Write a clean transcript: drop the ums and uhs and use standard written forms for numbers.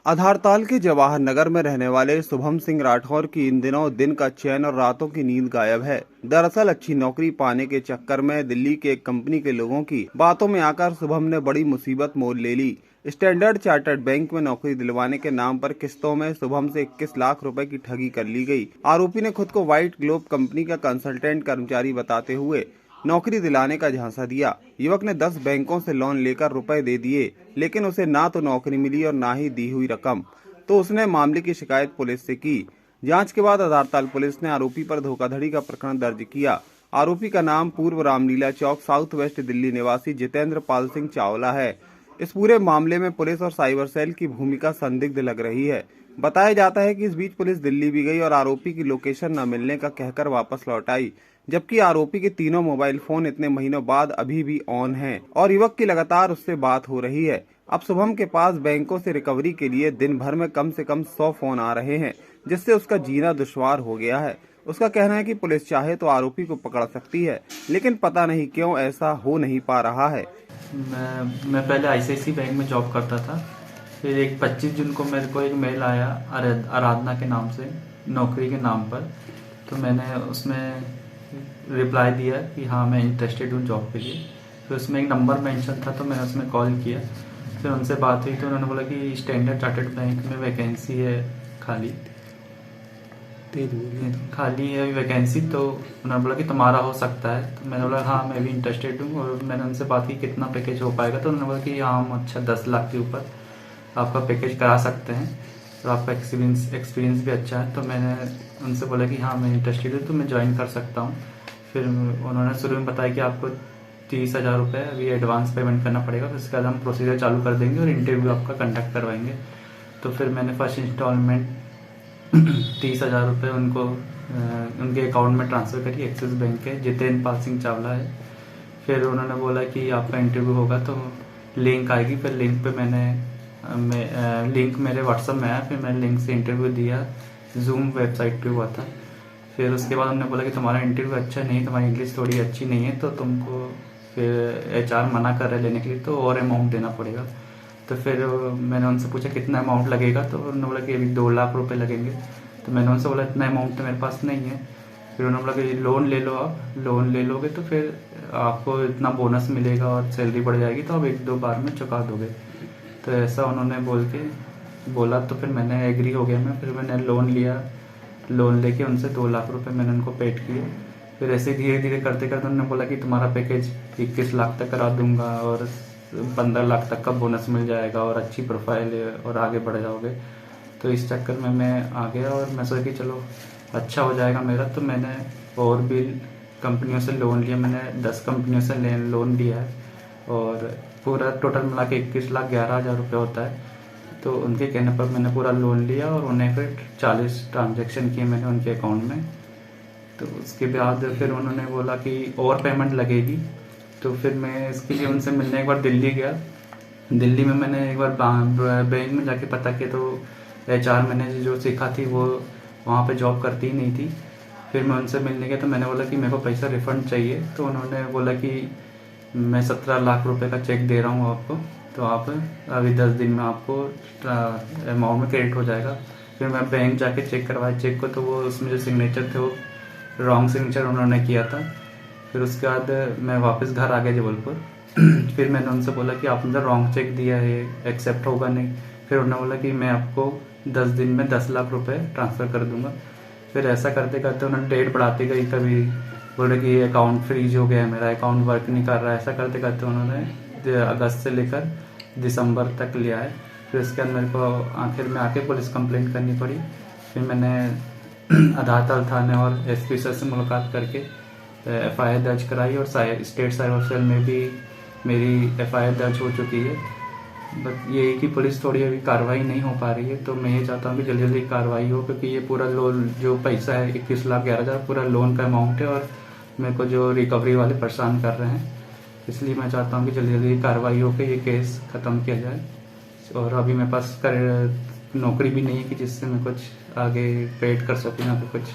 आधारताल के जवाहर नगर में रहने वाले शुभम सिंह राठौर की इन दिनों दिन का चैन और रातों की नींद गायब है। दरअसल अच्छी नौकरी पाने के चक्कर में दिल्ली के एक कंपनी के लोगों की बातों में आकर शुभम ने बड़ी मुसीबत मोल ले ली। स्टैंडर्ड चार्टर्ड बैंक में नौकरी दिलवाने के नाम पर किस्तों में शुभम से 21 लाख रुपए की ठगी कर ली गई। आरोपी ने खुद को व्हाइट ग्लोब कंपनी का कंसल्टेंट कर्मचारी बताते हुए नौकरी दिलाने का झांसा दिया। युवक ने 10 बैंकों से लोन लेकर रुपए दे दिए, लेकिन उसे ना तो नौकरी मिली और ना ही दी हुई रकम। तो उसने मामले की शिकायत पुलिस से की। जांच के बाद आधारताल पुलिस ने आरोपी पर धोखाधड़ी का प्रकरण दर्ज किया। आरोपी का नाम पूर्व रामलीला चौक साउथ वेस्ट दिल्ली निवासी जितेंद्र पाल सिंह चावला है। इस पूरे मामले में पुलिस और साइबर सेल की भूमिका संदिग्ध लग रही है। बताया जाता है कि इस बीच पुलिस दिल्ली भी गई और आरोपी की लोकेशन न मिलने का कहकर वापस लौट आई, जबकि आरोपी के तीनों मोबाइल फोन इतने महीनों बाद अभी भी ऑन हैं और युवक की लगातार उससे बात हो रही है। अब शुभम के पास बैंकों से रिकवरी के लिए दिन भर में कम से कम 100 फोन आ रहे हैं, जिससे उसका जीना दुश्वार हो गया है। उसका कहना है कि पुलिस चाहे तो आरोपी को पकड़ सकती है, लेकिन पता नहीं क्यों ऐसा हो नहीं पा रहा है। मैं पहले आईसीआईसी बैंक में जॉब करता था। फिर एक 25 जून को मेरे को एक मेल आया आराधना के नाम से, नौकरी के नाम पर। तो मैंने उसमें रिप्लाई दिया कि हाँ मैं इंटरेस्टेड हूँ जॉब के लिए। फिर उसमें एक नंबर मेंशन था, तो मैंने उसमें कॉल किया। फिर उनसे बात हुई तो उन्होंने बोला कि स्टैंडर्ड चार्टर्ड बैंक में वैकेंसी है खाली है वैकेंसी। तो उन्होंने बोला कि तुम्हारा हो सकता है। तो मैंने बोला हाँ मैं भी इंटरेस्टेड हूँ। और मैंने उनसे बात की कितना पैकेज हो पाएगा। तो उन्होंने बोला कि हाँ हम अच्छा 10 लाख के ऊपर आपका पैकेज करा सकते हैं और आपका एक्सपीरियंस भी अच्छा है। तो मैंने उनसे बोला कि हाँ मैं इंटरेस्टेड हूँ, तो मैं ज्वाइन कर सकता हूँ। फिर उन्होंने शुरू में बताया कि आपको 30,000 रुपये अभी एडवांस पेमेंट करना पड़ेगा, फिर उसके बाद हम प्रोसीजर चालू कर देंगे और इंटरव्यू आपका कंडक्ट करवाएंगे। तो फिर मैंने फर्स्ट इंस्टॉलमेंट 30,000 रुपये उनको उनके अकाउंट में ट्रांसफ़र करी। एक्सिस बैंक के जितेंद्र पाल सिंह चावला है। फिर उन्होंने बोला कि आपका इंटरव्यू होगा तो लिंक आएगी। फिर लिंक पे लिंक मेरे व्हाट्सअप में आया। फिर मैंने लिंक से इंटरव्यू दिया। जूम वेबसाइट पे हुआ था। फिर उसके बाद उन्होंने बोला कि तुम्हारा इंटरव्यू अच्छा नहीं है, तुम्हारी इंग्लिश थोड़ी अच्छी नहीं है, तो तुमको फिर एचआर मना कर रहे लेने के लिए, तो और अमाउंट देना पड़ेगा। तो फिर मैंने उनसे पूछा कितना अमाउंट लगेगा। तो उन्होंने बोला कि अभी 2 लाख रुपए लगेंगे। तो मैंने उनसे बोला इतना अमाउंट तो मेरे पास नहीं है। फिर उन्होंने बोला कि लोन ले लो, आप लोन ले लोगे तो फिर आपको इतना बोनस मिलेगा और सैलरी बढ़ जाएगी, तो आप 1-2 बार में चुका दोगे। तो ऐसा उन्होंने बोला। तो फिर मैंने एग्री हो गया फिर मैंने लोन लिया। लोन लेके उनसे 2 लाख रुपए मैंने उनको पेड किए। फिर ऐसे धीरे धीरे करते करते उन्होंने बोला कि तुम्हारा पैकेज 21 लाख तक करा दूंगा और 15 लाख तक का बोनस मिल जाएगा और अच्छी प्रोफाइल है और आगे बढ़ जाओगे। तो इस चक्कर में मैं आ गया और मैं सोचा कि चलो अच्छा हो जाएगा मेरा। तो मैंने और भी कंपनियों से लोन लिया। मैंने 10 कंपनियों से लोन लिया है और पूरा टोटल मिला के 21,11,000 रुपये होता है। तो उनके कहने पर मैंने पूरा लोन लिया और उन्हें फिर 40 ट्रांजैक्शन किए मैंने उनके अकाउंट में। तो उसके बाद फिर उन्होंने बोला कि और पेमेंट लगेगी। तो फिर मैं इसके लिए उनसे मिलने एक बार दिल्ली गया। दिल्ली में मैंने एक बार बैंक में जाके पता किया, तो एचआर मैंने जो सीखा थी वो वहाँ पे जॉब करती ही नहीं थी। फिर मैं उनसे मिलने गया तो मैंने बोला कि मेरे को पैसा रिफ़ंड चाहिए। तो उन्होंने बोला कि मैं 17 लाख रुपए का चेक दे रहा हूँ आपको, तो आप अभी 10 दिन में आपको अमाउंट में क्रेडिट हो जाएगा। फिर मैं बैंक जाके चेक करवाया चेक को, तो वो उसमें जो सिग्नेचर थे वो रॉन्ग सिग्नेचर उन्होंने किया था। फिर उसके बाद मैं वापस घर आ गया जबलपुर। फिर मैंने उनसे बोला कि आपने रॉन्ग चेक दिया है, एक्सेप्ट होगा नहीं। फिर उन्होंने बोला कि मैं आपको 10 दिन में 10 लाख रुपए ट्रांसफ़र कर दूंगा। फिर ऐसा करते करते उन्होंने डेट बढ़ाती गई। कभी बोले कि अकाउंट फ्रीज हो गया है, मेरा अकाउंट वर्क नहीं कर रहा है। ऐसा करते करते उन्होंने अगस्त से लेकर दिसंबर तक लिया है। फिर उसके बाद मेरे को आखिर में आके पुलिस कंप्लेंट करनी पड़ी। फिर मैंने आधारताल थाने और एसपी सर से मुलाकात करके एफआईआर दर्ज कराई और स्टेट साइबर सेल में भी मेरी एफआईआर दर्ज हो चुकी है। बट ये है कि पुलिस थोड़ी अभी कार्रवाई नहीं हो पा रही है। तो मैं ये चाहता हूँ कि जल्दी जल्दी कार्रवाई हो, क्योंकि ये पूरा लोन जो पैसा है 21,11,000 पूरा लोन का अमाउंट है और मेरे को जो रिकवरी वाले परेशान कर रहे हैं। इसलिए मैं चाहता हूँ कि जल्दी जल्दी कार्रवाई हो के ये केस ख़त्म किया जाए। और अभी मेरे पास नौकरी भी नहीं है कि जिससे मैं कुछ आगे पेड कर सकूँ या फिर कुछ